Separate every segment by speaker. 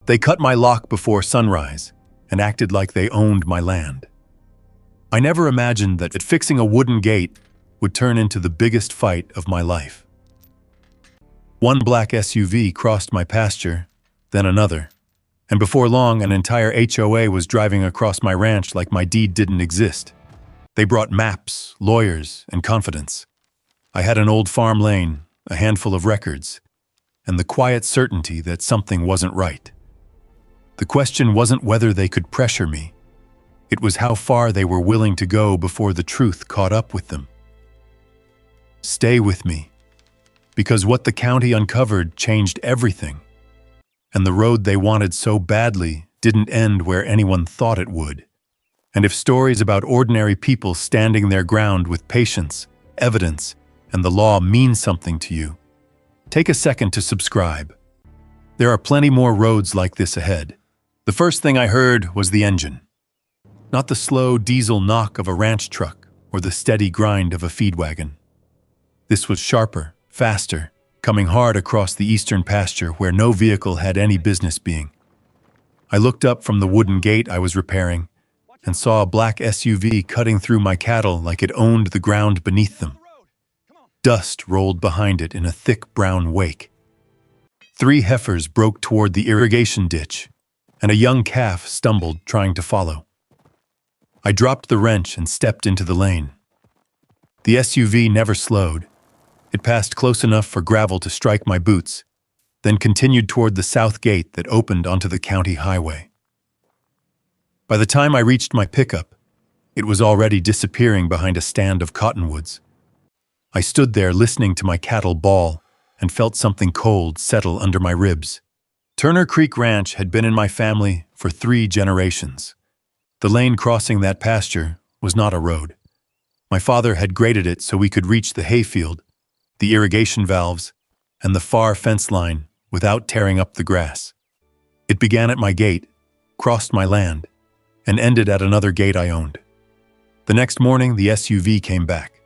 Speaker 1: They cut my lock before sunrise and acted like they owned my land. I never imagined that fixing a wooden gate would turn into the biggest fight of my life. One black SUV crossed my pasture, then another, and before long an entire HOA was driving across my ranch like my deed didn't exist. They brought maps, lawyers, and confidence. I had an old farm lane, a handful of records, and the quiet certainty that something wasn't right. The question wasn't whether they could pressure me. It was how far they were willing to go before the truth caught up with them. Stay with me, because what the county uncovered changed everything, and the road they wanted so badly didn't end where anyone thought it would. And if stories about ordinary people standing their ground with patience, evidence, and the law mean something to you, take a second to subscribe. There are plenty more roads like this ahead. The first thing I heard was the engine. Not the slow diesel knock of a ranch truck or the steady grind of a feed wagon. This was sharper, faster, coming hard across the eastern pasture where no vehicle had any business being. I looked up from the wooden gate I was repairing and saw a black SUV cutting through my cattle like it owned the ground beneath them. Dust rolled behind it in a thick brown wake. 3 heifers broke toward the irrigation ditch, and a young calf stumbled trying to follow. I dropped the wrench and stepped into the lane. The SUV never slowed. It passed close enough for gravel to strike my boots, then continued toward the south gate that opened onto the county highway. By the time I reached my pickup, it was already disappearing behind a stand of cottonwoods. I stood there listening to my cattle bawl and felt something cold settle under my ribs. Turner Creek Ranch had been in my family for 3 generations. The lane crossing that pasture was not a road. My father had graded it so we could reach the hayfield, the irrigation valves, and the far fence line without tearing up the grass. It began at my gate, crossed my land, and ended at another gate I owned. The next morning, the SUV came back.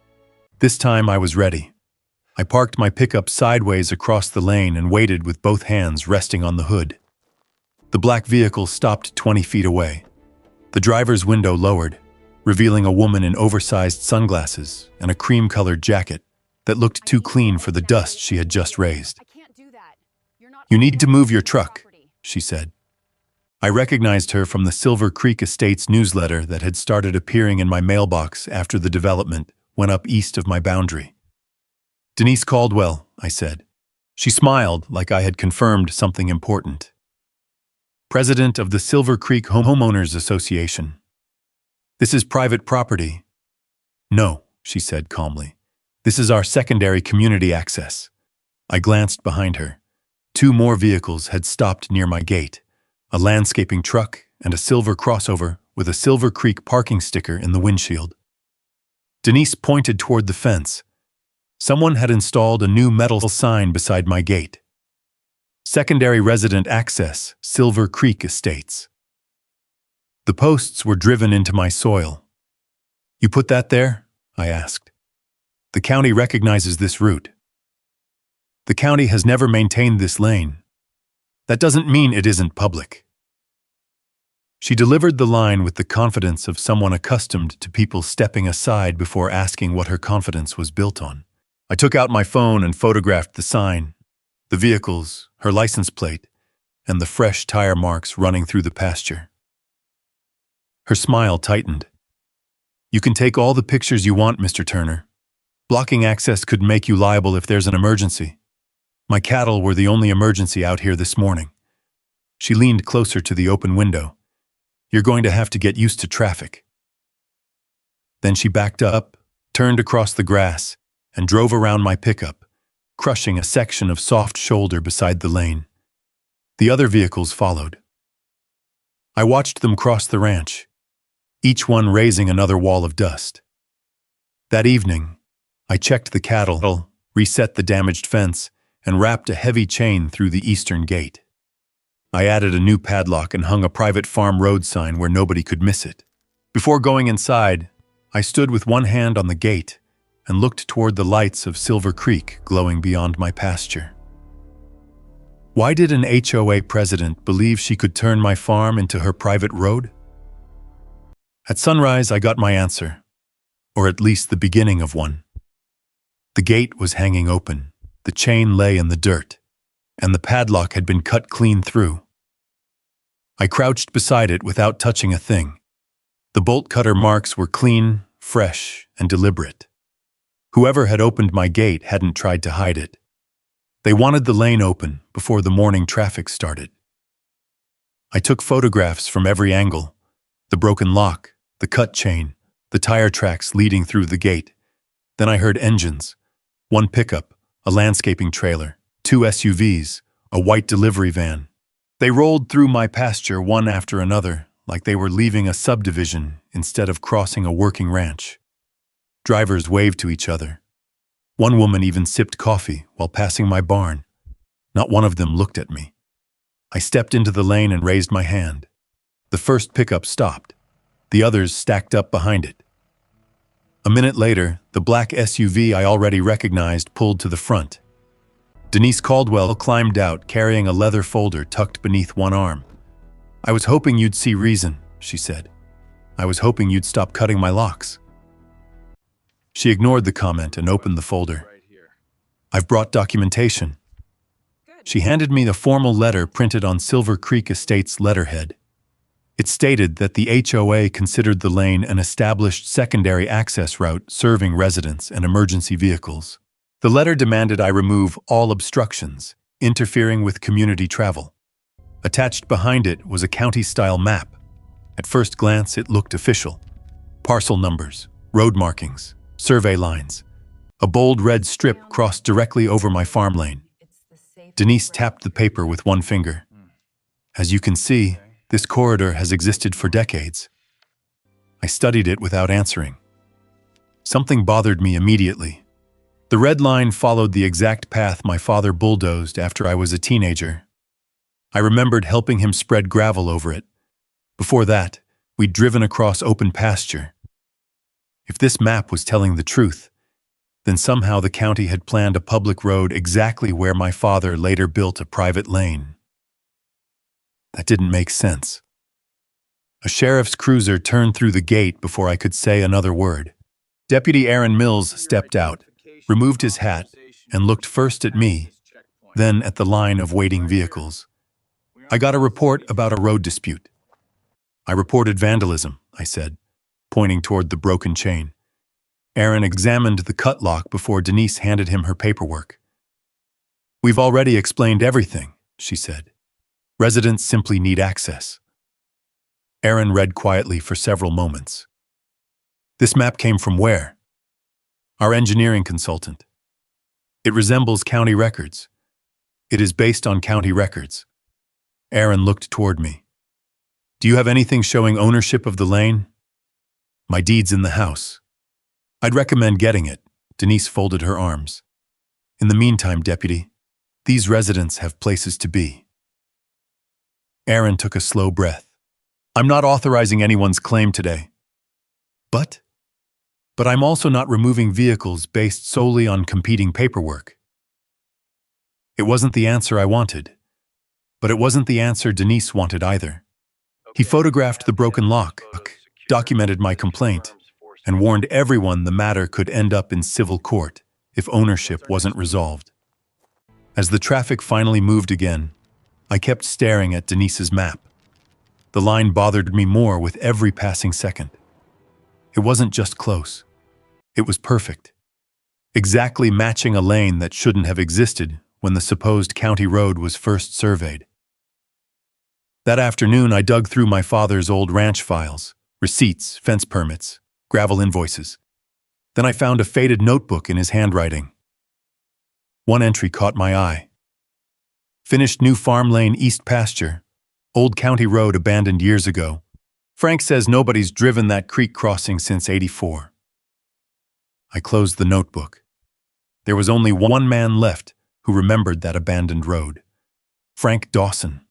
Speaker 1: This time I was ready. I parked my pickup sideways across the lane and waited with both hands resting on the hood. The black vehicle stopped 20 feet away. The driver's window lowered, revealing a woman in oversized sunglasses and a cream-colored jacket that looked too clean for the dust she had just raised. "You need to move your truck," she said. I recognized her from the Silver Creek Estates newsletter that had started appearing in my mailbox after the development went up east of my boundary. "Denise Caldwell," I said. She smiled like I had confirmed something important. "President of the Silver Creek Homeowners Association. This is private property." "No," she said calmly. "This is our secondary community access." I glanced behind her. 2 more vehicles had stopped near my gate, a landscaping truck and a silver crossover with a Silver Creek parking sticker in the windshield. Denise pointed toward the fence. Someone had installed a new metal sign beside my gate. "Secondary Resident Access, Silver Creek Estates." The posts were driven into my soil. "You put that there?" I asked. "The county recognizes this route." "The county has never maintained this lane. That doesn't mean it isn't public." She delivered the line with the confidence of someone accustomed to people stepping aside before asking what her confidence was built on. I took out my phone and photographed the sign, the vehicles, her license plate, and the fresh tire marks running through the pasture. Her smile tightened. "You can take all the pictures you want, Mr. Turner. Blocking access could make you liable if there's an emergency. My cattle were the only emergency out here this morning." She leaned closer to the open window. "You're going to have to get used to traffic." Then she backed up, turned across the grass, and drove around my pickup, crushing a section of soft shoulder beside the lane. The other vehicles followed. I watched them cross the ranch, each one raising another wall of dust. That evening, I checked the cattle, reset the damaged fence, and wrapped a heavy chain through the eastern gate. I added a new padlock and hung a private farm road sign where nobody could miss it. Before going inside, I stood with one hand on the gate and looked toward the lights of Silver Creek glowing beyond my pasture. Why did an HOA president believe she could turn my farm into her private road? At sunrise, I got my answer, or at least the beginning of one. The gate was hanging open, the chain lay in the dirt, and the padlock had been cut clean through. I crouched beside it without touching a thing. The bolt cutter marks were clean, fresh, and deliberate. Whoever had opened my gate hadn't tried to hide it. They wanted the lane open before the morning traffic started. I took photographs from every angle: the broken lock, the cut chain, the tire tracks leading through the gate. Then I heard engines: one pickup, a landscaping trailer, 2 SUVs, a white delivery van. They rolled through my pasture one after another, like they were leaving a subdivision instead of crossing a working ranch. Drivers waved to each other. One woman even sipped coffee while passing my barn. Not one of them looked at me. I stepped into the lane and raised my hand. The first pickup stopped. The others stacked up behind it. A minute later, the black SUV I already recognized pulled to the front. Denise Caldwell climbed out, carrying a leather folder tucked beneath one arm. "I was hoping you'd see reason," she said. "I was hoping you'd stop cutting my locks." She ignored the comment and opened the folder. "I've brought documentation." She handed me the formal letter printed on Silver Creek Estates letterhead. It stated that the HOA considered the lane an established secondary access route serving residents and emergency vehicles. The letter demanded I remove all obstructions, interfering with community travel. Attached behind it was a county-style map. At first glance, it looked official. Parcel numbers, road markings, survey lines. A bold red strip crossed directly over my farm lane. Denise tapped the paper with one finger. "As you can see, this corridor has existed for decades." I studied it without answering. Something bothered me immediately. The red line followed the exact path my father bulldozed after I was a teenager. I remembered helping him spread gravel over it. Before that, we'd driven across open pasture. If this map was telling the truth, then somehow the county had planned a public road exactly where my father later built a private lane. That didn't make sense. A sheriff's cruiser turned through the gate before I could say another word. Deputy Aaron Mills stepped out, removed his hat, and looked first at me, then at the line of waiting vehicles. "I got a report about a road dispute." "I reported vandalism," I said, pointing toward the broken chain. Aaron examined the cut lock before Denise handed him her paperwork. "We've already explained everything," she said. "Residents simply need access." Aaron read quietly for several moments. "This map came from where?" "Our engineering consultant. It resembles county records. It is based on county records." Aaron looked toward me. "Do you have anything showing ownership of the lane?" "My deed's in the house." "I'd recommend getting it." Denise folded her arms. "In the meantime, Deputy, these residents have places to be." Aaron took a slow breath. "I'm not authorizing anyone's claim today. But I'm also not removing vehicles based solely on competing paperwork." It wasn't the answer I wanted, but it wasn't the answer Denise wanted either. He photographed the broken lock, documented my complaint, and warned everyone the matter could end up in civil court if ownership wasn't resolved. As the traffic finally moved again, I kept staring at Denise's map. The line bothered me more with every passing second. It wasn't just close. It was perfect. Exactly matching a lane that shouldn't have existed when the supposed county road was first surveyed. That afternoon, I dug through my father's old ranch files, receipts, fence permits, gravel invoices. Then I found a faded notebook in his handwriting. One entry caught my eye. "Finished new farm lane east pasture. Old county road abandoned years ago. Frank says nobody's driven that creek crossing since '84. I closed the notebook. There was only one man left who remembered that abandoned road: Frank Dawson.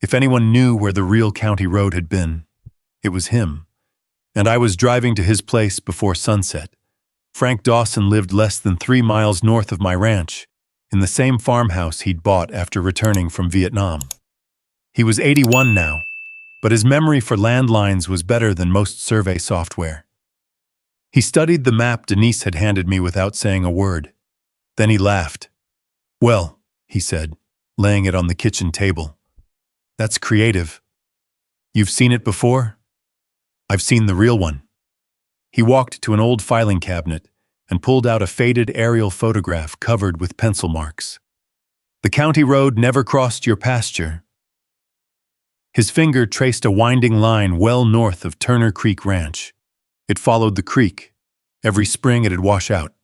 Speaker 1: If anyone knew where the real county road had been, it was him. And I was driving to his place before sunset. Frank Dawson lived less than 3 miles north of my ranch, in the same farmhouse he'd bought after returning from Vietnam. He was 81 now, but his memory for landlines was better than most survey software. He studied the map Denise had handed me without saying a word. Then he laughed. "Well," he said, laying it on the kitchen table, "that's creative. You've seen it before?" "I've seen the real one." He walked to an old filing cabinet and pulled out a faded aerial photograph covered with pencil marks. "The county road never crossed your pasture." His finger traced a winding line well north of Turner Creek Ranch. It followed the creek. Every spring it'd wash out.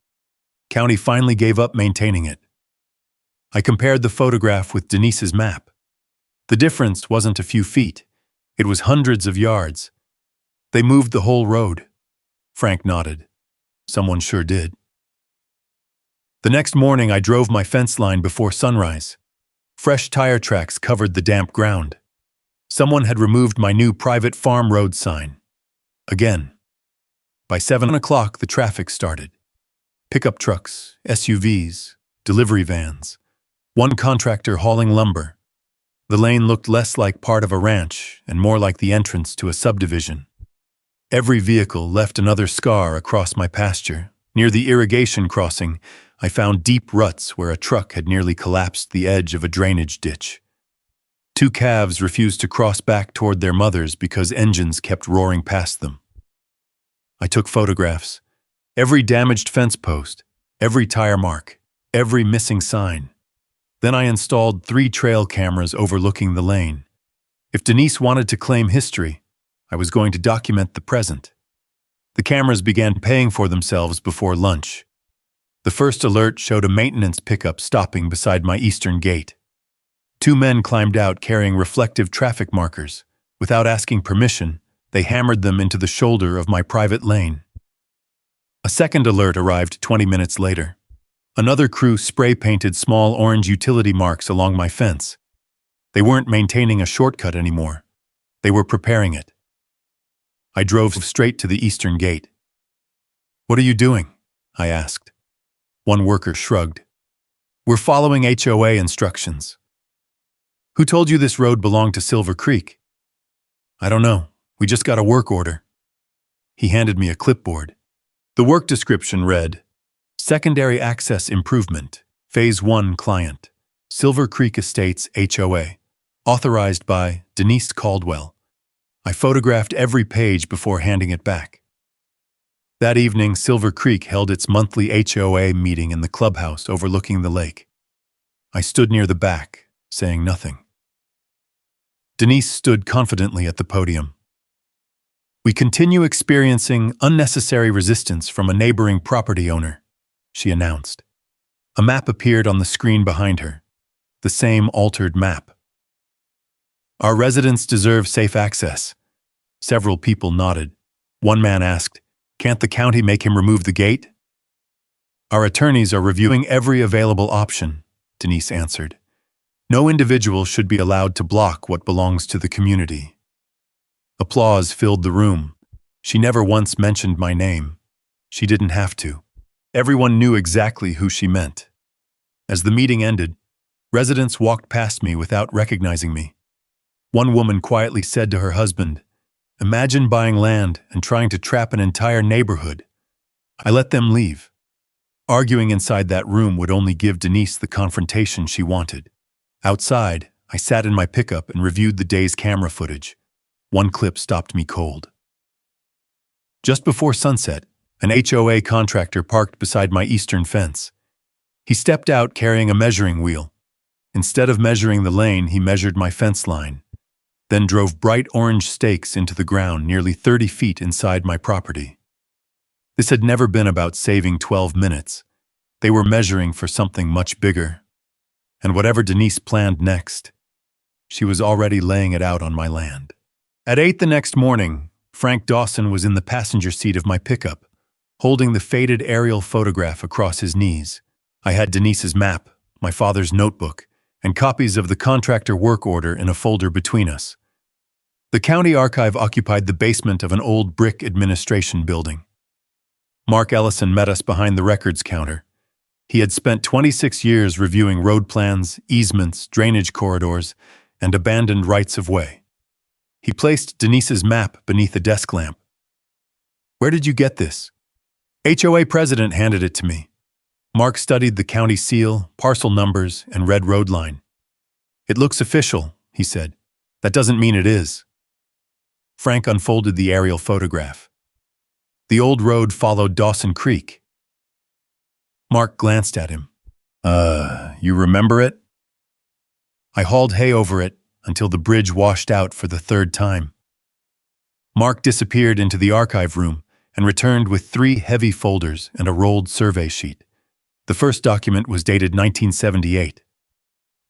Speaker 1: County finally gave up maintaining it. I compared the photograph with Denise's map. The difference wasn't a few feet. It was hundreds of yards. "They moved the whole road." Frank nodded. "Someone sure did." The next morning I drove my fence line before sunrise. Fresh tire tracks covered the damp ground. Someone had removed my new private farm road sign. Again. By 7 o'clock, the traffic started. Pickup trucks, SUVs, delivery vans. One contractor hauling lumber. The lane looked less like part of a ranch and more like the entrance to a subdivision. Every vehicle left another scar across my pasture. Near the irrigation crossing, I found deep ruts where a truck had nearly collapsed the edge of a drainage ditch. 2 calves refused to cross back toward their mothers because engines kept roaring past them. I took photographs. Every damaged fence post, every tire mark, every missing sign. Then I installed 3 trail cameras overlooking the lane. If Denise wanted to claim history, I was going to document the present. The cameras began paying for themselves before lunch. The first alert showed a maintenance pickup stopping beside my eastern gate. 2 men climbed out carrying reflective traffic markers. Without asking permission, they hammered them into the shoulder of my private lane. A second alert arrived 20 minutes later. Another crew spray-painted small orange utility marks along my fence. They weren't maintaining a shortcut anymore. They were preparing it. I drove straight to the eastern gate. "What are you doing?" I asked. One worker shrugged. "We're following HOA instructions." "Who told you this road belonged to Silver Creek?" "I don't know. We just got a work order." He handed me a clipboard. The work description read, "Secondary Access Improvement, Phase 1 Client, Silver Creek Estates HOA, authorized by Denise Caldwell." I photographed every page before handing it back. That evening, Silver Creek held its monthly HOA meeting in the clubhouse overlooking the lake. I stood near the back, saying nothing. Denise stood confidently at the podium. "We continue experiencing unnecessary resistance from a neighboring property owner," she announced. A map appeared on the screen behind her, the same altered map. "Our residents deserve safe access." Several people nodded. One man asked, "Can't the county make him remove the gate?" "Our attorneys are reviewing every available option," Denise answered. "No individual should be allowed to block what belongs to the community." Applause filled the room. She never once mentioned my name. She didn't have to. Everyone knew exactly who she meant. As the meeting ended, residents walked past me without recognizing me. One woman quietly said to her husband, "Imagine buying land and trying to trap an entire neighborhood." I let them leave. Arguing inside that room would only give Denise the confrontation she wanted. Outside, I sat in my pickup and reviewed the day's camera footage. One clip stopped me cold. Just before sunset, an HOA contractor parked beside my eastern fence. He stepped out carrying a measuring wheel. Instead of measuring the lane, he measured my fence line, then drove bright orange stakes into the ground nearly 30 feet inside my property. This had never been about saving 12 minutes. They were measuring for something much bigger. And whatever Denise planned next, she was already laying it out on my land. At 8 the next morning, Frank Dawson was in the passenger seat of my pickup, holding the faded aerial photograph across his knees. I had Denise's map, my father's notebook, and copies of the contractor work order in a folder between us. The county archive occupied the basement of an old brick administration building. Mark Ellison met us behind the records counter. He had spent 26 years reviewing road plans, easements, drainage corridors, and abandoned rights-of-way. He placed Denise's map beneath a desk lamp. "Where did you get this?" "HOA president handed it to me." Mark studied the county seal, parcel numbers, and red road line. "It looks official," he said. "That doesn't mean it is." Frank unfolded the aerial photograph. The old road followed Dawson Creek. Mark glanced at him. You remember it?" "I hauled hay over it until the bridge washed out for the third time." Mark disappeared into the archive room and returned with 3 heavy folders and a rolled survey sheet. The first document was dated 1978.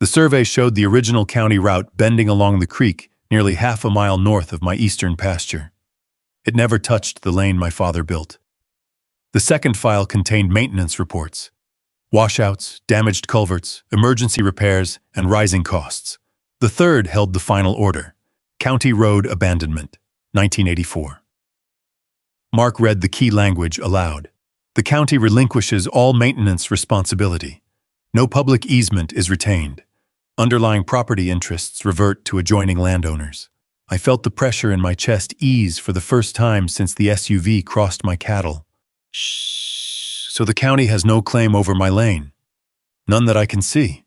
Speaker 1: The survey showed the original county route bending along the creek nearly half a mile north of my eastern pasture. It never touched the lane my father built. The second file contained maintenance reports: washouts, damaged culverts, emergency repairs, and rising costs. The third held the final order: County Road Abandonment, 1984. Mark read the key language aloud. "The county relinquishes all maintenance responsibility. No public easement is retained. Underlying property interests revert to adjoining landowners." I felt the pressure in my chest ease for the first time since the SUV crossed my cattle. "Shh. So the county has no claim over my lane?" "None that I can see."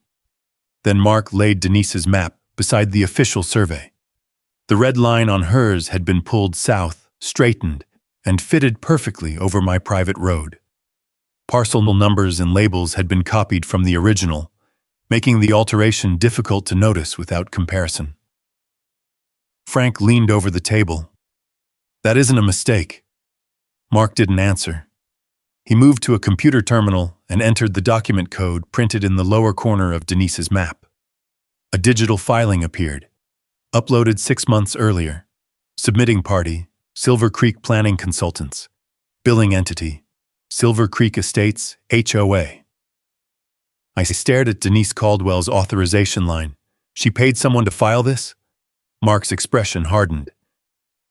Speaker 1: Then Mark laid Denise's map beside the official survey. The red line on hers had been pulled south, straightened, and fitted perfectly over my private road. Parcel numbers and labels had been copied from the original, making the alteration difficult to notice without comparison. Frank leaned over the table. "That isn't a mistake." Mark didn't answer. He moved to a computer terminal and entered the document code printed in the lower corner of Denise's map. A digital filing appeared. Uploaded 6 months earlier. Submitting party: Silver Creek Planning Consultants. Billing entity: Silver Creek Estates, HOA. I stared at Denise Caldwell's authorization line. "She paid someone to file this?" Mark's expression hardened.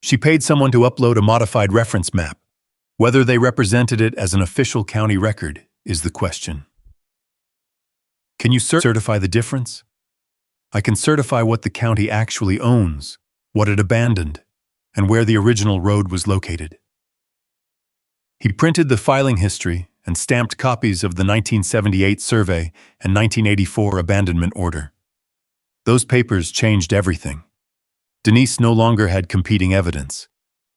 Speaker 1: "She paid someone to upload a modified reference map. Whether they represented it as an official county record is the question." "Can you certify the difference?" "I can certify what the county actually owns, what it abandoned, and where the original road was located." He printed the filing history and stamped copies of the 1978 survey and 1984 abandonment order. Those papers changed everything. Denise no longer had competing evidence.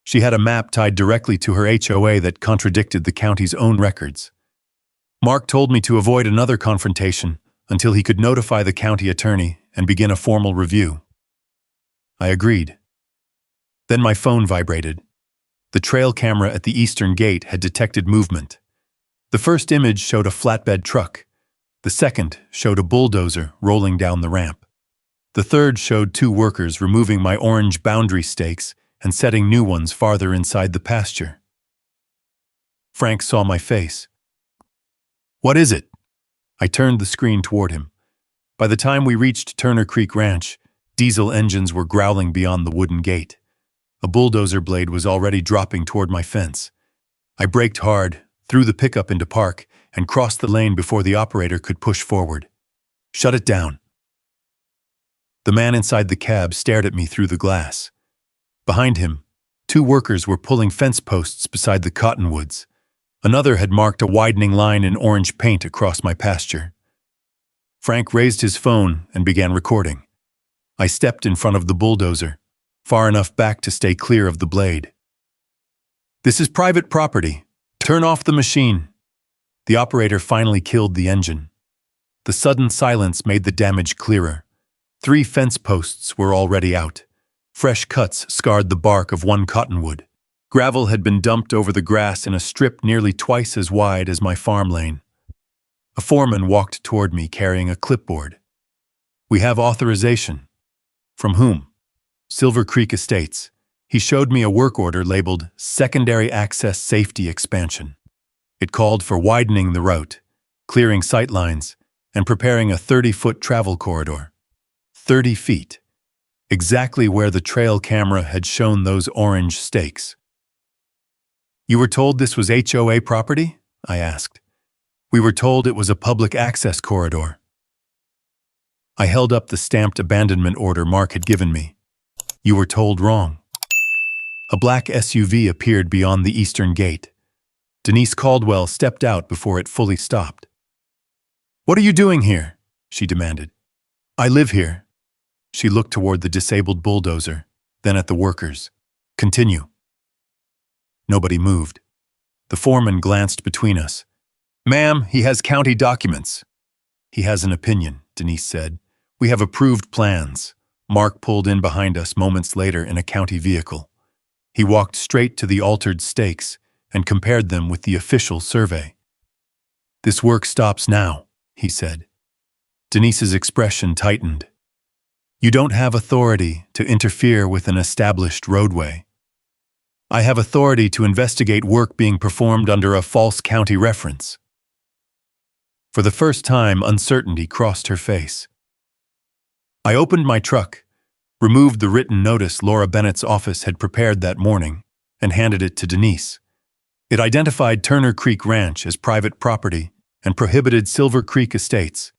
Speaker 1: She had a map tied directly to her HOA that contradicted the county's own records. Mark told me to avoid another confrontation until he could notify the county attorney and begin a formal review. I agreed. Then my phone vibrated. The trail camera at the eastern gate had detected movement. The first image showed a flatbed truck. The second showed a bulldozer rolling down the ramp. The third showed 2 workers removing my orange boundary stakes and setting new ones farther inside the pasture. Frank saw my face. "What is it?" I turned the screen toward him. By the time we reached Turner Creek Ranch, diesel engines were growling beyond the wooden gate. A bulldozer blade was already dropping toward my fence. I braked hard, threw the pickup into park, and crossed the lane before the operator could push forward. "Shut it down." The man inside the cab stared at me through the glass. Behind him, 2 workers were pulling fence posts beside the cottonwoods. Another had marked a widening line in orange paint across my pasture. Frank raised his phone and began recording. I stepped in front of the bulldozer, far enough back to stay clear of the blade. "This is private property. Turn off the machine." The operator finally killed the engine. The sudden silence made the damage clearer. 3 fence posts were already out. Fresh cuts scarred the bark of one cottonwood. Gravel had been dumped over the grass in a strip nearly twice as wide as my farm lane. A foreman walked toward me carrying a clipboard. "We have authorization." "From whom?" "Silver Creek Estates." He showed me a work order labeled Secondary Access Safety Expansion. It called for widening the route, clearing sight lines, and preparing a 30-foot travel corridor. 30 feet. Exactly where the trail camera had shown those orange stakes. "You were told this was HOA property?" I asked. We were told it was a public access corridor. I held up the stamped abandonment order Mark had given me. You were told wrong. A black SUV appeared beyond the eastern gate. Denise Caldwell stepped out before it fully stopped. "What are you doing here?" she demanded. "I live here." She looked toward the disabled bulldozer, then at the workers. "Continue." Nobody moved. The foreman glanced between us. "Ma'am, he has county documents." "He has an opinion," Denise said. "We have approved plans." Mark pulled in behind us moments later in a county vehicle. He walked straight to the altered stakes and compared them with the official survey. "This work stops now," he said. Denise's expression tightened. "You don't have authority to interfere with an established roadway." "I have authority to investigate work being performed under a false county reference." For the first time, uncertainty crossed her face. I opened my truck, removed the written notice Laura Bennett's office had prepared that morning, and handed it to Denise. It identified Turner Creek Ranch as private property and prohibited Silver Creek Estates,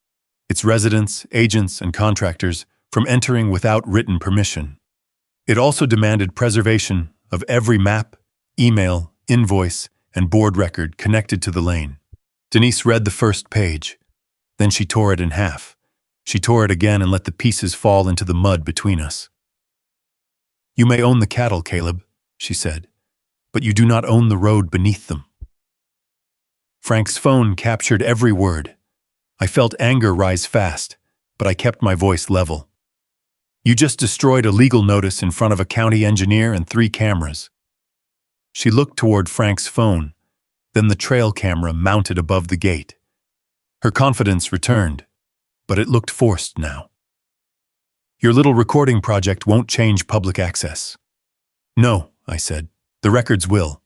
Speaker 1: its residents, agents, and contractors, from entering without written permission. It also demanded preservation of every map, email, invoice, and board record connected to the lane. Denise read the first page. Then she tore it in half. She tore it again and let the pieces fall into the mud between us. "You may own the cattle, Caleb," she said, "but you do not own the road beneath them." Frank's phone captured every word. I felt anger rise fast, but I kept my voice level. "You just destroyed a legal notice in front of a county engineer and 3 cameras." She looked toward Frank's phone, then the trail camera mounted above the gate. Her confidence returned, but it looked forced now. "Your little recording project won't change public access." "No," I said. "The records will."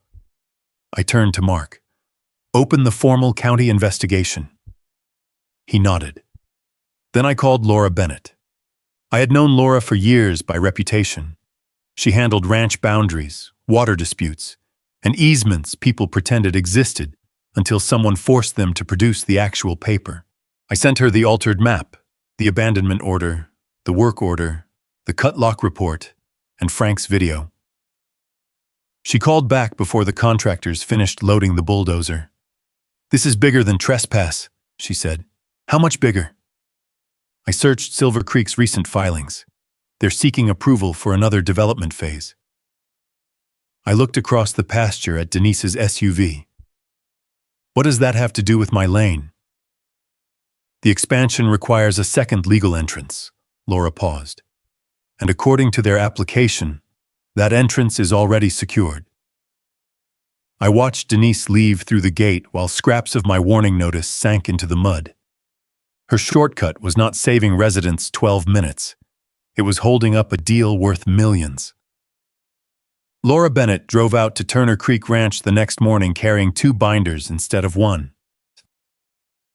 Speaker 1: I turned to Mark. "Open the formal county investigation." He nodded. Then I called Laura Bennett. I had known Laura for years by reputation. She handled ranch boundaries, water disputes, and easements people pretended existed until someone forced them to produce the actual paper. I sent her the altered map, the abandonment order, the work order, the cut lock report, and Frank's video. She called back before the contractors finished loading the bulldozer. "This is bigger than trespass," she said. "How much bigger?" I searched Silver Creek's recent filings. They're seeking approval for another development phase. I looked across the pasture at Denise's SUV. "What does that have to do with my lane?" "The expansion requires a second legal entrance," Laura paused. "And according to their application, that entrance is already secured." I watched Denise leave through the gate while scraps of my warning notice sank into the mud. Her shortcut was not saving residents 12 minutes. It was holding up a deal worth millions. Laura Bennett drove out to Turner Creek Ranch the next morning carrying 2 binders instead of 1.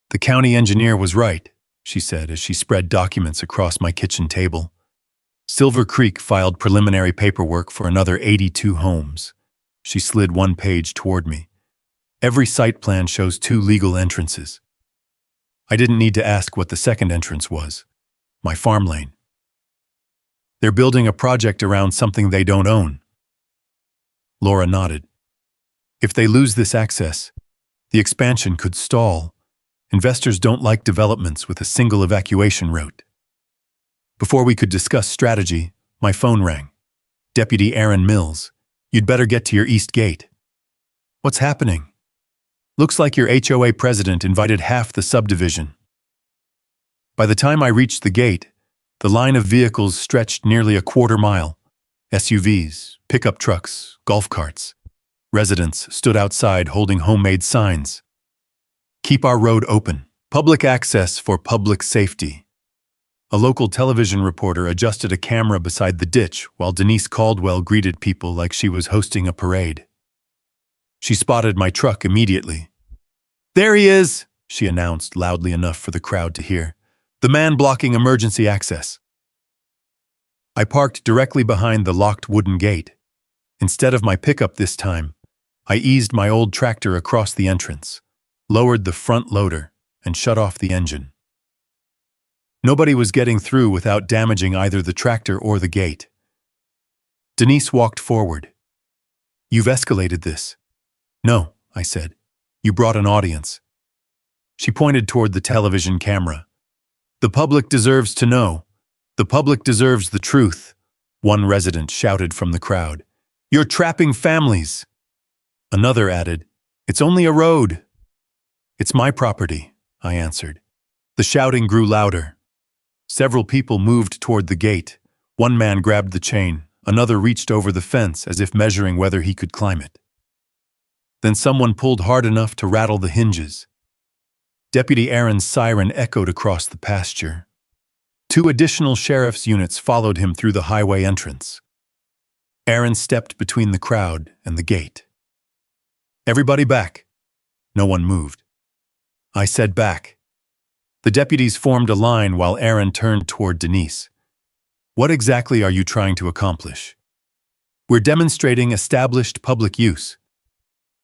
Speaker 1: "The county engineer was right," she said as she spread documents across my kitchen table. "Silver Creek filed preliminary paperwork for another 82 homes." She slid 1 page toward me. "Every site plan shows 2 legal entrances." I didn't need to ask what the second entrance was. My farm lane. "They're building a project around something they don't own." Laura nodded. "If they lose this access, the expansion could stall. Investors don't like developments with a single evacuation route." Before we could discuss strategy, my phone rang. "Deputy Aaron Mills, you'd better get to your east gate." "What's happening?" "Looks like your HOA president invited half the subdivision." By the time I reached the gate, the line of vehicles stretched nearly a quarter mile. SUVs, pickup trucks, golf carts. Residents stood outside holding homemade signs. "Keep our road open. Public access for public safety." A local television reporter adjusted a camera beside the ditch while Denise Caldwell greeted people like she was hosting a parade. She spotted my truck immediately. "There he is," she announced loudly enough for the crowd to hear. "The man blocking emergency access." I parked directly behind the locked wooden gate. Instead of my pickup this time, I eased my old tractor across the entrance. lowered the front loader, and shut off the engine. Nobody was getting through without damaging either the tractor or the gate. Denise walked forward. "You've escalated this." "No," I said. "You brought an audience." She pointed toward the television camera. "The public deserves to know. The public deserves the truth," one resident shouted from the crowd. "You're trapping families." Another added, "It's only a road." "It's my property," I answered. The shouting grew louder. Several people moved toward the gate. One man grabbed the chain. Another reached over the fence as if measuring whether he could climb it. Then someone pulled hard enough to rattle the hinges. Deputy Aaron's siren echoed across the pasture. 2 additional sheriff's units followed him through the highway entrance. Aaron stepped between the crowd and the gate. "Everybody back." No one moved. I said back. The deputies formed a line while Aaron turned toward Denise. "What exactly are you trying to accomplish?" "We're demonstrating established public use.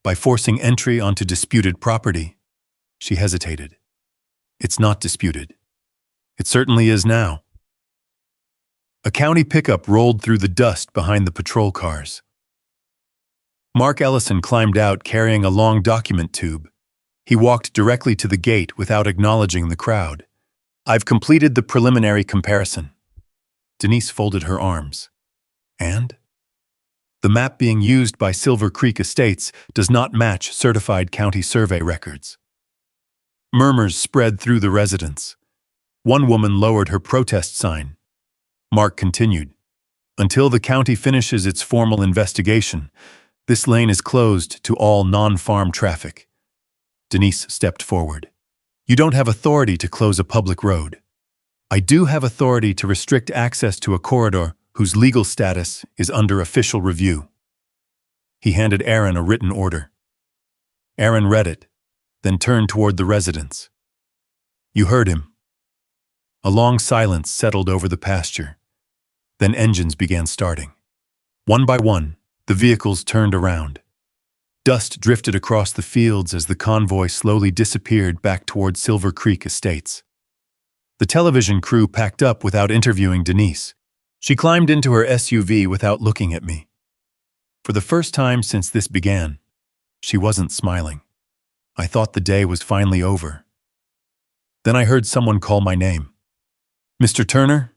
Speaker 1: By forcing entry onto disputed property." She hesitated. "It's not disputed." "It certainly is now." A county pickup rolled through the dust behind the patrol cars. Mark Ellison climbed out carrying a long document tube. He walked directly to the gate without acknowledging the crowd. "I've completed the preliminary comparison." Denise folded her arms. "And?" "The map being used by Silver Creek Estates does not match certified county survey records." Murmurs spread through the residence. One woman lowered her protest sign. Mark continued, "Until the county finishes its formal investigation, this lane is closed to all non-farm traffic." Denise stepped forward. "You don't have authority to close a public road." "I do have authority to restrict access to a corridor whose legal status is under official review." He handed Aaron a written order. Aaron read it, then turned toward the residents. "You heard him." A long silence settled over the pasture. Then engines began starting. One by one, the vehicles turned around. Dust drifted across the fields as the convoy slowly disappeared back toward Silver Creek Estates. The television crew packed up without interviewing Denise. She climbed into her SUV without looking at me. For the first time since this began, she wasn't smiling. I thought the day was finally over. Then I heard someone call my name. "Mr. Turner?"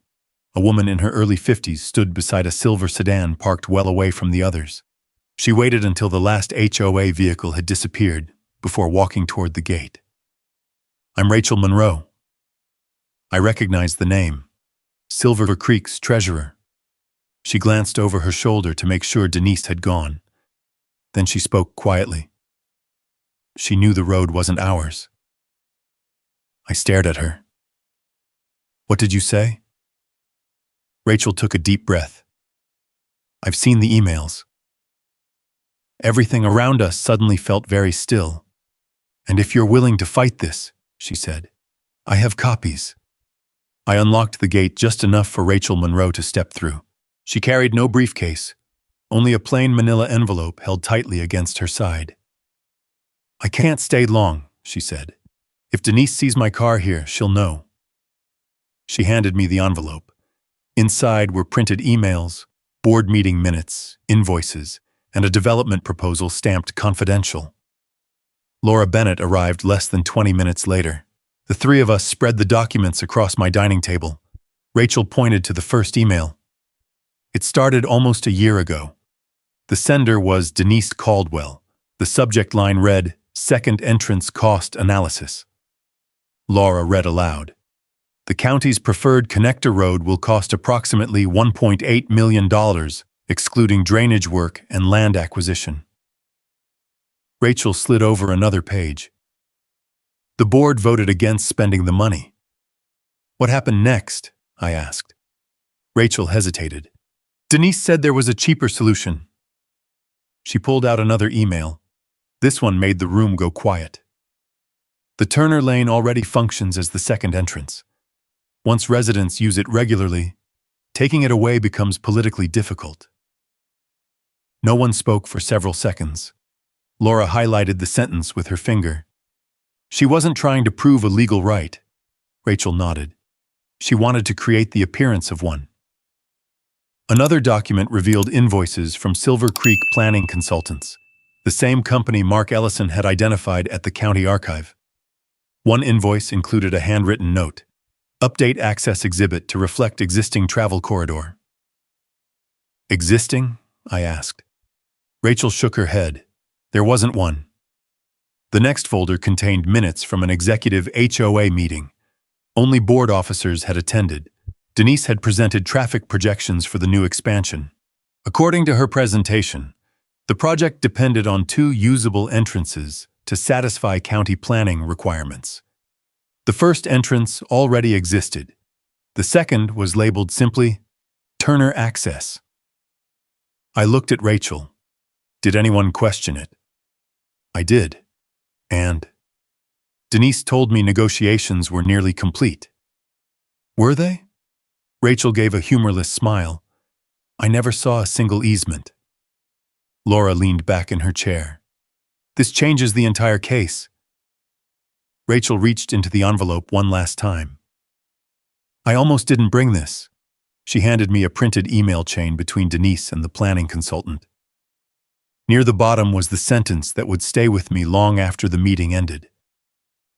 Speaker 1: A woman in her early 50s stood beside a silver sedan parked well away from the others. She waited until the last HOA vehicle had disappeared before walking toward the gate. "I'm Rachel Monroe." I recognized the name. Silver Creek's treasurer. She glanced over her shoulder to make sure Denise had gone. Then she spoke quietly. She knew the road wasn't ours. I stared at her. "What did you say?" Rachel took a deep breath. "I've seen the emails." Everything around us suddenly felt very still. "And if you're willing to fight this," she said, "I have copies." I unlocked the gate just enough for Rachel Monroe to step through. She carried no briefcase, only a plain manila envelope held tightly against her side. "I can't stay long," she said. "If Denise sees my car here, she'll know." She handed me the envelope. Inside were printed emails, board meeting minutes, invoices, and a development proposal stamped confidential. Laura Bennett arrived less than 20 minutes later. The 3 of us spread the documents across my dining table. Rachel pointed to the first email. It started almost a year ago. The sender was Denise Caldwell. The subject line read, "Second Entrance Cost Analysis." Laura read aloud. "The county's preferred connector road will cost approximately $1.8 million, excluding drainage work and land acquisition." Rachel slid over another page. "The board voted against spending the money." "What happened next?" I asked. Rachel hesitated. "Denise said there was a cheaper solution." She pulled out another email. This one made the room go quiet. "The Turner Lane already functions as the second entrance. Once residents use it regularly, taking it away becomes politically difficult." No one spoke for several seconds. Laura highlighted the sentence with her finger. She wasn't trying to prove a legal right. Rachel nodded. She wanted to create the appearance of one. Another document revealed invoices from Silver Creek Planning Consultants, the same company Mark Ellison had identified at the county archive. One invoice included a handwritten note, "Update access exhibit to reflect existing travel corridor." Existing? I asked. Rachel shook her head. There wasn't one. The next folder contained minutes from an executive HOA meeting. Only board officers had attended. Denise had presented traffic projections for the new expansion. According to her presentation, the project depended on 2 usable entrances to satisfy county planning requirements. The first entrance already existed. The second was labeled simply Turner Access. I looked at Rachel. Did anyone question it? I did. And Denise told me negotiations were nearly complete. Were they? Rachel gave a humorless smile. I never saw a single easement. Laura leaned back in her chair. This changes the entire case. Rachel reached into the envelope one last time. I almost didn't bring this. She handed me a printed email chain between Denise and the planning consultant. Near the bottom was the sentence that would stay with me long after the meeting ended.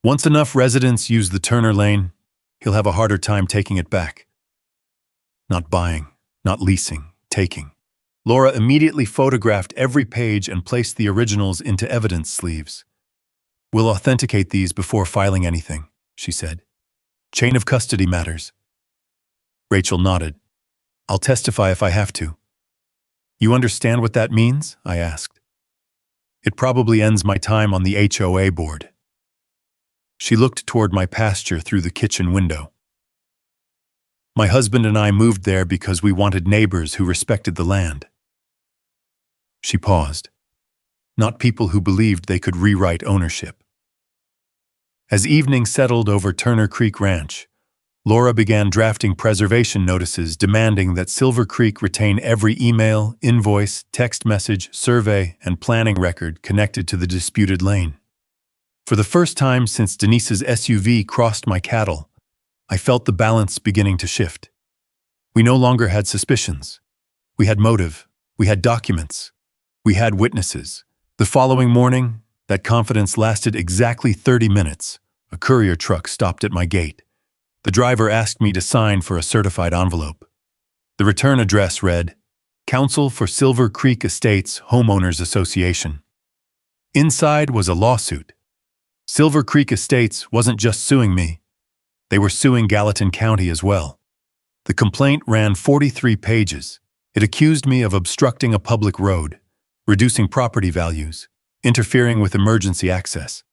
Speaker 1: Once enough residents use the Turner Lane, he'll have a harder time taking it back. Not buying, not leasing, taking. Laura immediately photographed every page and placed the originals into evidence sleeves. We'll authenticate these before filing anything, she said. Chain of custody matters. Rachel nodded. I'll testify if I have to. You understand what that means? I asked. It probably ends my time on the HOA board. She looked toward my pasture through the kitchen window. My husband and I moved there because we wanted neighbors who respected the land. She paused. Not people who believed they could rewrite ownership. As evening settled over Turner Creek Ranch, Laura began drafting preservation notices demanding that Silver Creek retain every email, invoice, text message, survey, and planning record connected to the disputed lane. For the first time since Denise's SUV crossed my cattle, I felt the balance beginning to shift. We no longer had suspicions. We had motive. We had documents. We had witnesses. The following morning, that confidence lasted exactly 30 minutes. A courier truck stopped at my gate. The driver asked me to sign for a certified envelope. The return address read, Counsel for Silver Creek Estates Homeowners Association. Inside was a lawsuit. Silver Creek Estates wasn't just suing me. They were suing Gallatin County as well. The complaint ran 43 pages. It accused me of obstructing a public road, reducing property values, interfering with emergency access,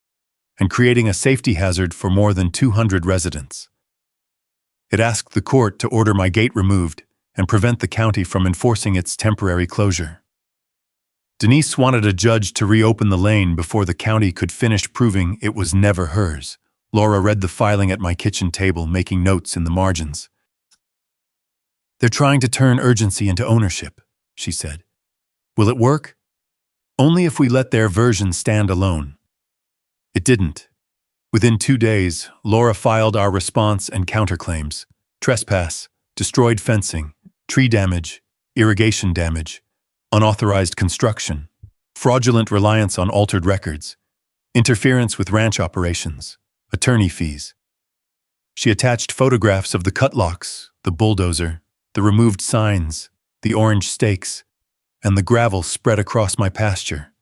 Speaker 1: and creating a safety hazard for more than 200 residents. It asked the court to order my gate removed and prevent the county from enforcing its temporary closure. Denise wanted a judge to reopen the lane before the county could finish proving it was never hers. Laura read the filing at my kitchen table, making notes in the margins. They're trying to turn urgency into ownership, she said. Will it work? Only if we let their version stand alone. It didn't. Within 2 days, Laura filed our response and counterclaims: trespass, destroyed fencing, tree damage, irrigation damage, unauthorized construction, fraudulent reliance on altered records, interference with ranch operations, attorney fees. She attached photographs of the cutlocks, the bulldozer, the removed signs, the orange stakes, and the gravel spread across my pasture.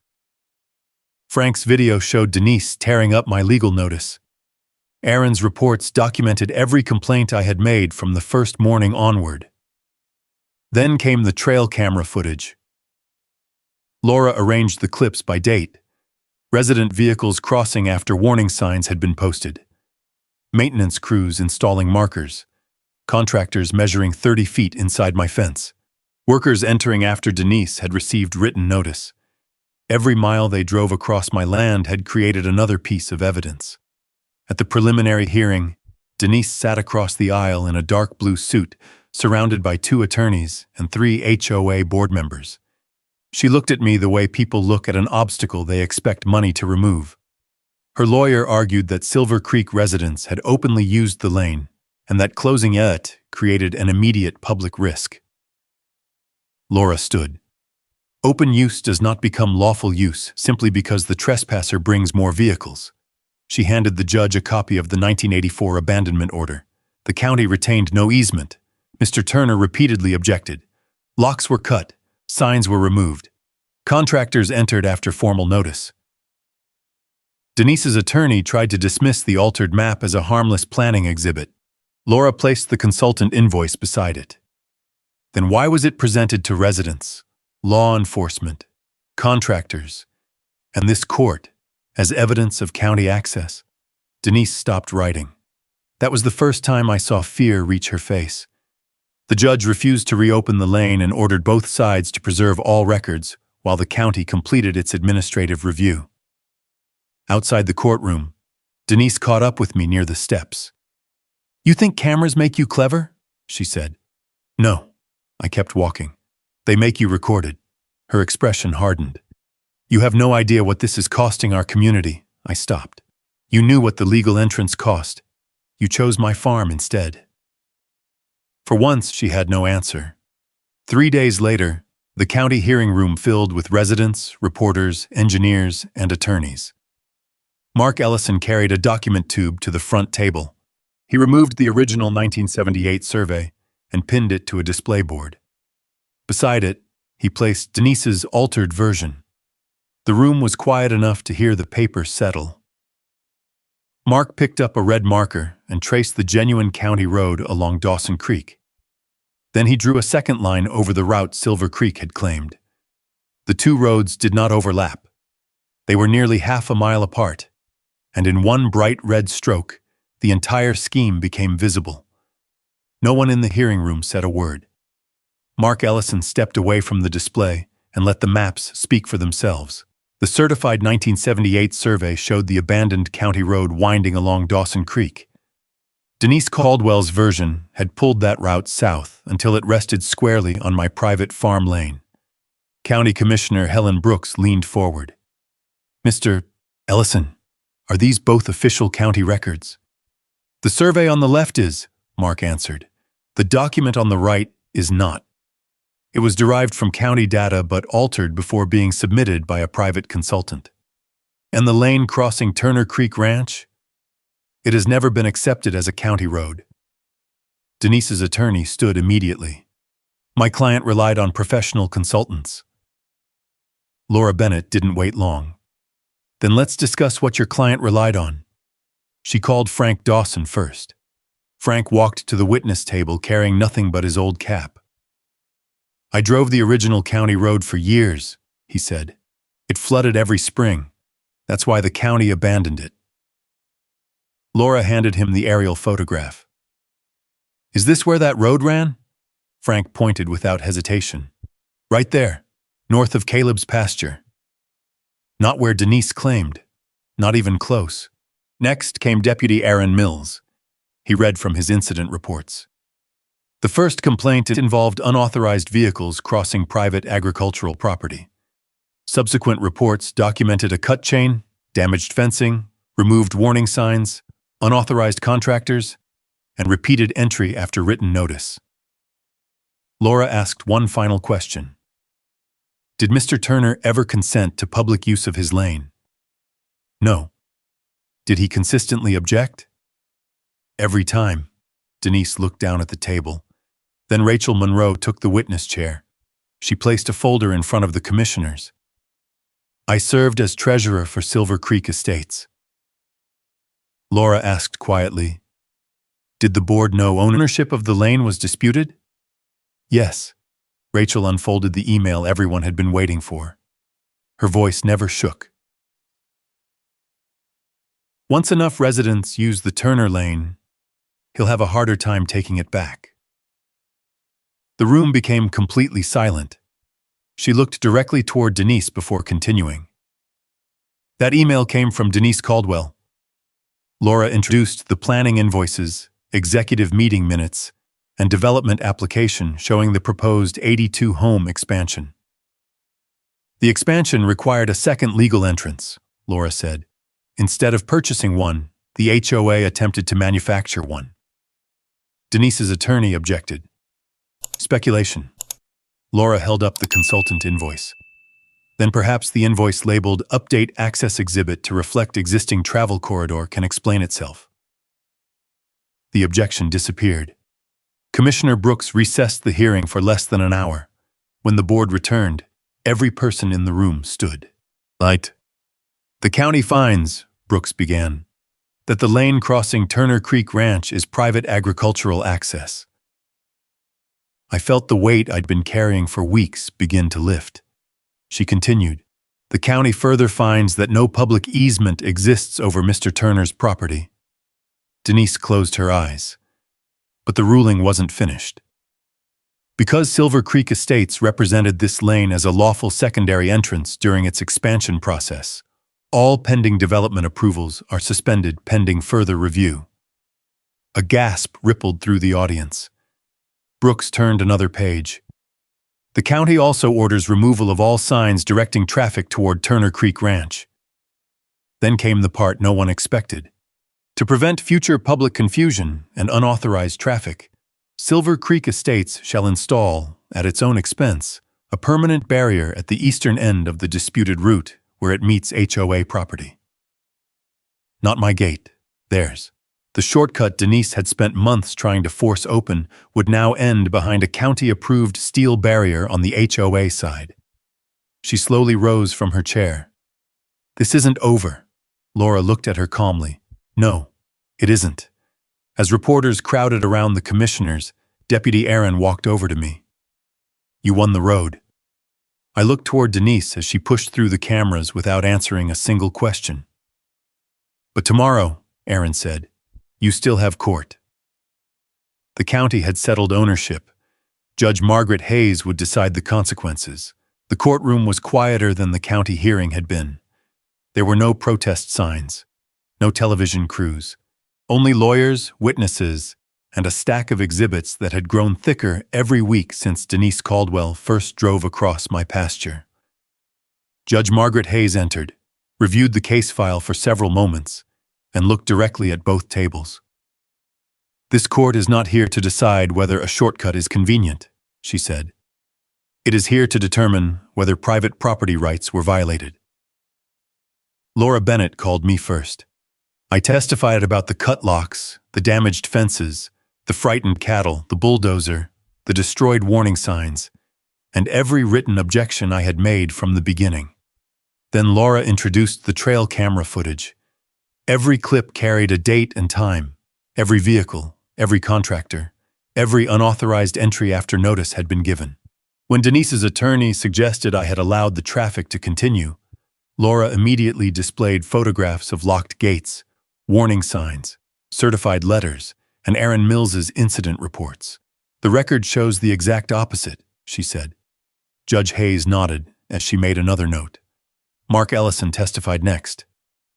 Speaker 1: Frank's video showed Denise tearing up my legal notice. Aaron's reports documented every complaint I had made from the first morning onward. Then came the trail camera footage. Laura arranged the clips by date. Resident vehicles crossing after warning signs had been posted. Maintenance crews installing markers. Contractors measuring 30 feet inside my fence. Workers entering after Denise had received written notice. Every mile they drove across my land had created another piece of evidence. At the preliminary hearing, Denise sat across the aisle in a dark blue suit, surrounded by 2 attorneys and 3 HOA board members. She looked at me the way people look at an obstacle they expect money to remove. Her lawyer argued that Silver Creek residents had openly used the lane and that closing it created an immediate public risk. Laura stood. Open use does not become lawful use simply because the trespasser brings more vehicles. She handed the judge a copy of the 1984 abandonment order. The county retained no easement. Mr. Turner repeatedly objected. Locks were cut. Signs were removed. Contractors entered after formal notice. Denise's attorney tried to dismiss the altered map as a harmless planning exhibit. Laura placed the consultant invoice beside it. Then why was it presented to residents, law enforcement, contractors, and this court as evidence of county access? Denise stopped writing. That was the first time I saw fear reach her face. The judge refused to reopen the lane and ordered both sides to preserve all records while the county completed its administrative review. Outside the courtroom, Denise caught up with me near the steps. "You think cameras make you clever?" she said. "No." I kept walking. "They make you recorded." Her expression hardened. "You have no idea what this is costing our community." I stopped. "You knew what the legal entrance cost. You chose my farm instead." For once, she had no answer. 3 days later, the county hearing room filled with residents, reporters, engineers, and attorneys. Mark Ellison carried a document tube to the front table. He removed the original 1978 survey and pinned it to a display board. Beside it, he placed Denise's altered version. The room was quiet enough to hear the paper settle. Mark picked up a red marker and traced the genuine county road along Dawson Creek. Then he drew a second line over the route Silver Creek had claimed. The two roads did not overlap. They were nearly half a mile apart, and in one bright red stroke, the entire scheme became visible. No one in the hearing room said a word. Mark Ellison stepped away from the display and let the maps speak for themselves. The certified 1978 survey showed the abandoned county road winding along Dawson Creek. Denise Caldwell's version had pulled that route south until it rested squarely on my private farm lane. County Commissioner Helen Brooks leaned forward. "Mr. Ellison, are these both official county records?" "The survey on the left is," Mark answered. "The document on the right is not. It was derived from county data but altered before being submitted by a private consultant. And the lane crossing Turner Creek Ranch? It has never been accepted as a county road." Denise's attorney stood immediately. "My client relied on professional consultants." Laura Bennett didn't wait long. "Then let's discuss what your client relied on." She called Frank Dawson first. Frank walked to the witness table carrying nothing but his old cap. "I drove the original county road for years," he said. "It flooded every spring. That's why the county abandoned it." Laura handed him the aerial photograph. "Is this where that road ran?" Frank pointed without hesitation. "Right there, north of Caleb's pasture." "Not where Denise claimed. Not even close." Next came Deputy Aaron Mills. He read from his incident reports. The first complaint involved unauthorized vehicles crossing private agricultural property. Subsequent reports documented a cut chain, damaged fencing, removed warning signs, unauthorized contractors, and repeated entry after written notice. Laura asked one final question. Did Mr. Turner ever consent to public use of his lane? No. Did he consistently object? Every time. Denise looked down at the table. Then Rachel Monroe took the witness chair. She placed a folder in front of the commissioners. I served as treasurer for Silver Creek Estates. Laura asked quietly, did the board know ownership of the lane was disputed? Yes. Rachel unfolded the email everyone had been waiting for. Her voice never shook. Once enough residents use the Turner lane, he'll have a harder time taking it back. The room became completely silent. She looked directly toward Denise before continuing. That email came from Denise Caldwell. Laura introduced the planning invoices, executive meeting minutes, and development application showing the proposed 82-home expansion. The expansion required a second legal entrance, Laura said. Instead of purchasing one, the HOA attempted to manufacture one. Denise's attorney objected. Speculation. Laura held up the consultant invoice. Then perhaps the invoice labeled Update Access Exhibit to reflect existing travel corridor can explain itself. The objection disappeared. Commissioner Brooks recessed the hearing for less than an hour. When the board returned, every person in the room stood. Light. The county finds, Brooks began, that the lane crossing Turner Creek Ranch is private agricultural access. I felt the weight I'd been carrying for weeks begin to lift. She continued, the county further finds that no public easement exists over Mr. Turner's property. Denise closed her eyes. But the ruling wasn't finished. Because Silver Creek Estates represented this lane as a lawful secondary entrance during its expansion process, all pending development approvals are suspended pending further review. A gasp rippled through the audience. Brooks turned another page. The county also orders removal of all signs directing traffic toward Turner Creek Ranch. Then came the part no one expected. To prevent future public confusion and unauthorized traffic, Silver Creek Estates shall install, at its own expense, a permanent barrier at the eastern end of the disputed route where it meets HOA property. Not my gate, theirs. The shortcut Denise had spent months trying to force open would now end behind a county-approved steel barrier on the HOA side. She slowly rose from her chair. This isn't over. Laura looked at her calmly. No, it isn't. As reporters crowded around the commissioners, Deputy Aaron walked over to me. You won the road. I looked toward Denise as she pushed through the cameras without answering a single question. But tomorrow, Aaron said, you still have court. The county had settled ownership. Judge Margaret Hayes would decide the consequences. The courtroom was quieter than the county hearing had been. There were no protest signs, no television crews, only lawyers, witnesses, and a stack of exhibits that had grown thicker every week since Denise Caldwell first drove across my pasture. Judge Margaret Hayes entered, reviewed the case file for several moments, and looked directly at both tables. This court is not here to decide whether a shortcut is convenient, she said. It is here to determine whether private property rights were violated. Laura Bennett called me first. I testified about the cut locks, the damaged fences, the frightened cattle, the bulldozer, the destroyed warning signs, and every written objection I had made from the beginning. Then Laura introduced the trail camera footage. Every clip carried a date and time. Every vehicle, every contractor, every unauthorized entry after notice had been given. When Denise's attorney suggested I had allowed the traffic to continue, Laura immediately displayed photographs of locked gates, warning signs, certified letters, and Aaron Mills's incident reports. The record shows the exact opposite, she said. Judge Hayes nodded as she made another note. Mark Ellison testified next.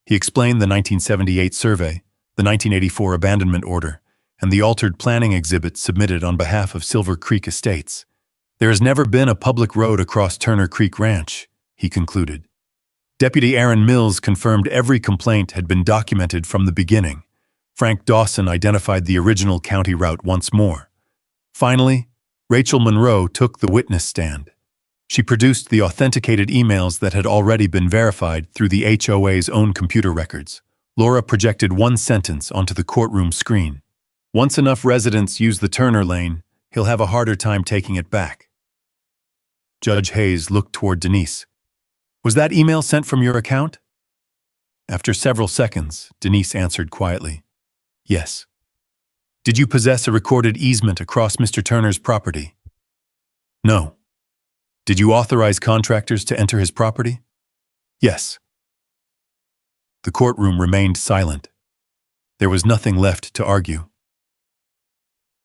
Speaker 1: He explained the 1978 survey, the 1984 abandonment order, and the altered planning exhibit submitted on behalf of Silver Creek Estates. There has never been a public road across Turner Creek Ranch, he concluded. Deputy Aaron Mills confirmed every complaint had been documented from the beginning. Frank Dawson identified the original county route once more. Finally, Rachel Monroe took the witness stand. She produced the authenticated emails that had already been verified through the HOA's own computer records. Laura projected one sentence onto the courtroom screen. Once enough residents use the Turner lane, he'll have a harder time taking it back. Judge Hayes looked toward Denise. Was that email sent from your account? After several seconds, Denise answered quietly. Yes. Did you possess a recorded easement across Mr. Turner's property? No. Did you authorize contractors to enter his property? Yes. The courtroom remained silent. There was nothing left to argue.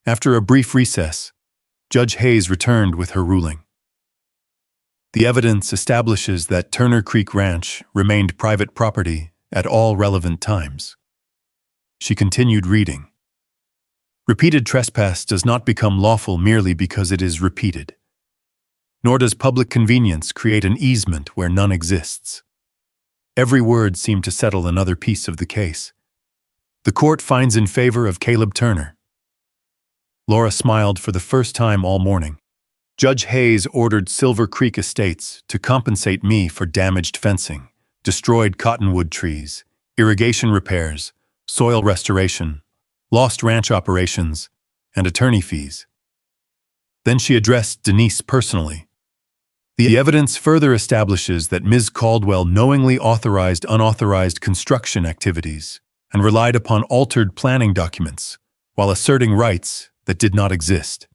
Speaker 1: After a brief recess, Judge Hayes returned with her ruling. The evidence establishes that Turner Creek Ranch remained private property at all relevant times. She continued reading. Repeated trespass does not become lawful merely because it is repeated. Nor does public convenience create an easement where none exists. Every word seemed to settle another piece of the case. The court finds in favor of Caleb Turner. Laura smiled for the first time all morning. Judge Hayes ordered Silver Creek Estates to compensate me for damaged fencing, destroyed cottonwood trees, irrigation repairs, soil restoration, lost ranch operations, and attorney fees. Then she addressed Denise personally. The evidence further establishes that Ms. Caldwell knowingly authorized unauthorized construction activities and relied upon altered planning documents while asserting rights that did not exist.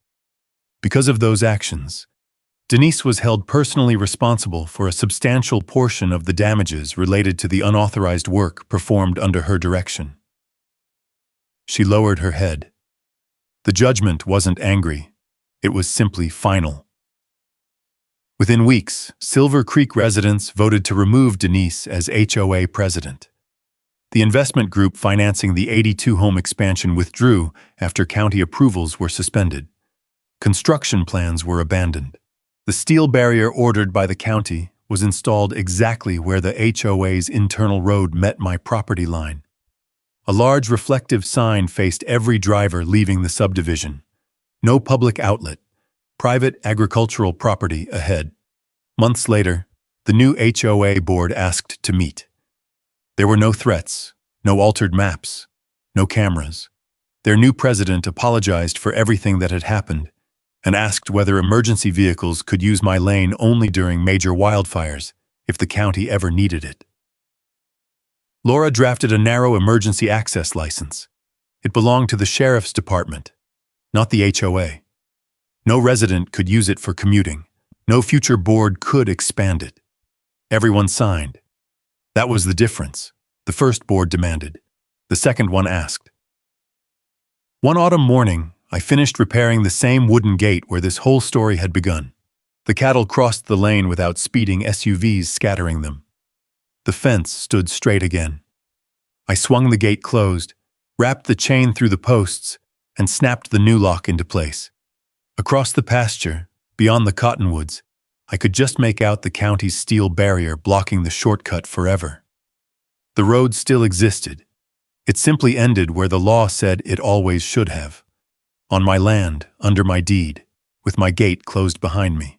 Speaker 1: Because of those actions, Denise was held personally responsible for a substantial portion of the damages related to the unauthorized work performed under her direction. She lowered her head. The judgment wasn't angry. It was simply final. Within weeks, Silver Creek residents voted to remove Denise as HOA president. The investment group financing the 82-home expansion withdrew after county approvals were suspended. Construction plans were abandoned. The steel barrier ordered by the county was installed exactly where the HOA's internal road met my property line. A large reflective sign faced every driver leaving the subdivision. No public outlet. Private agricultural property ahead. Months later, the new HOA board asked to meet. There were no threats, no altered maps, no cameras. Their new president apologized for everything that had happened and asked whether emergency vehicles could use my lane only during major wildfires if the county ever needed it. Laura drafted a narrow emergency access license. It belonged to the sheriff's department, not the HOA. No resident could use it for commuting. No future board could expand it. Everyone signed. That was the difference. The first board demanded. The second one asked. One autumn morning, I finished repairing the same wooden gate where this whole story had begun. The cattle crossed the lane without speeding SUVs scattering them. The fence stood straight again. I swung the gate closed, wrapped the chain through the posts, and snapped the new lock into place. Across the pasture, beyond the cottonwoods, I could just make out the county's steel barrier blocking the shortcut forever. The road still existed. It simply ended where the law said it always should have. On my land, under my deed, with my gate closed behind me.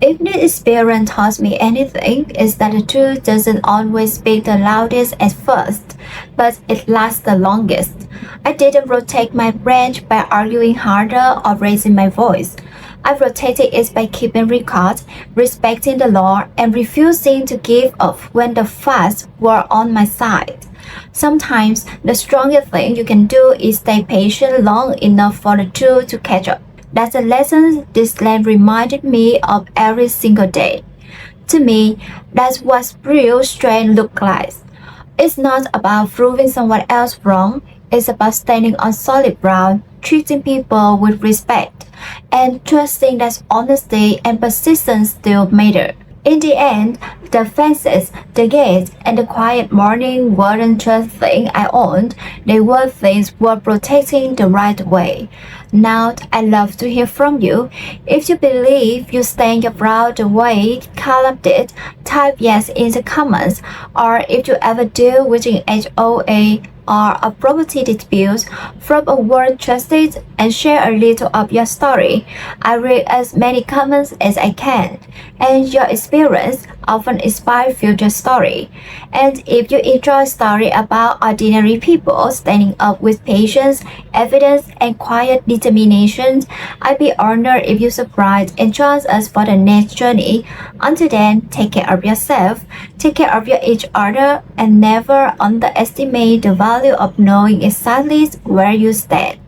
Speaker 2: If the experience taught me anything, it's that the truth doesn't always speak the loudest at first, but it lasts the longest. I didn't rotate my branch by arguing harder or raising my voice. I rotated it by keeping record, respecting the law, and refusing to give up when the facts were on my side. Sometimes the strongest thing you can do is stay patient long enough for the truth to catch up. That's a lesson this land reminded me of every single day. To me, that's what real strength looks like. It's not about proving someone else wrong. It's about standing on solid ground, treating people with respect, and trusting that honesty and persistence still matter. In the end, the fences, the gates, and the quiet morning weren't just things I owned, they were things worth protecting the right way. Now, I'd love to hear from you. If you believe you stand your ground the way Caleb did, type yes in the comments. Or if you ever deal with an HOA or a property dispute from a word trusted, and share a little of your story. I read as many comments as I can, and your experience often inspires future story. And if you enjoy story about ordinary people standing up with patience, evidence, and quiet determination, I'd be honored if you subscribe and join us for the next journey. Until then, take care of yourself, take care of each other, and never underestimate the value of knowing exactly where you stand.